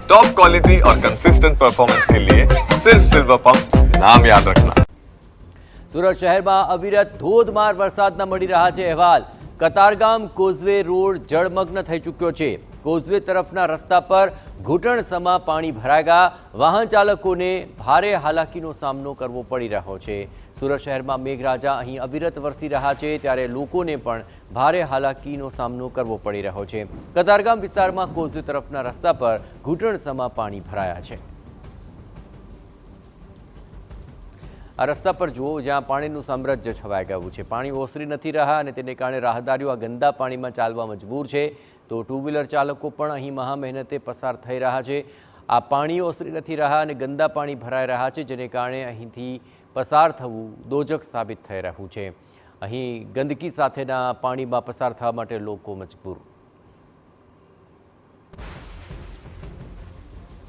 Top quality और consistent performance के लिए सिर्फ सिल्वर पंप नाम याद रखना। સુરત શહેરમાં અવિરત ધોધમાર વરસાદના મળી રહ્યા છે અહેવાલ। કતારગામ કોઝવે રોડ જળમગ્ન થઈ ચૂક્યો છે। કોઝવે તરફના રસ્તા પર ઘૂંટણસમા પાણી ભરાઈ ગયા। વાહન ચાલકોને ભારે હાલાકીનો સામનો કરવો પડી રહ્યો છે। સુરત શહેરમાં મેઘરાજા અહીં અવિરત વરસી રહ્યા છે, ત્યારે લોકોને પણ ભારે હાલાકીનો સામનો કરવો પડી રહ્યો છે। કતારગામ વિસ્તારમાં કોઝવે તરફના રસ્તા પર ઘૂંટણસમા પાણી ભરાયા છે। આ રસ્તા પર જુઓ, જ્યાં પાણીનું સામ્રાજ્ય છવાઈ ગયું છે। પાણી ઓસરી નથી રહ્યા અને તેને કારણે રાહદારીઓ આ ગંદા પાણીમાં ચાલવા મજબૂર છે। તો ટુ વ્હીલર ચાલકો પણ અહીં મહા મહેનતે પસાર થઈ રહ્યા છે। આ પાણી ઓસરી નથી રહ્યા અને ગંદા પાણી ભરાઈ રહ્યા છે, જેને કારણે અહીંથી પસાર થવું દોજક સાબિત થઈ રહ્યું છે। અહીં ગંદકી સાથેના પાણીમાં પસાર થવા માટે લોકો મજબૂર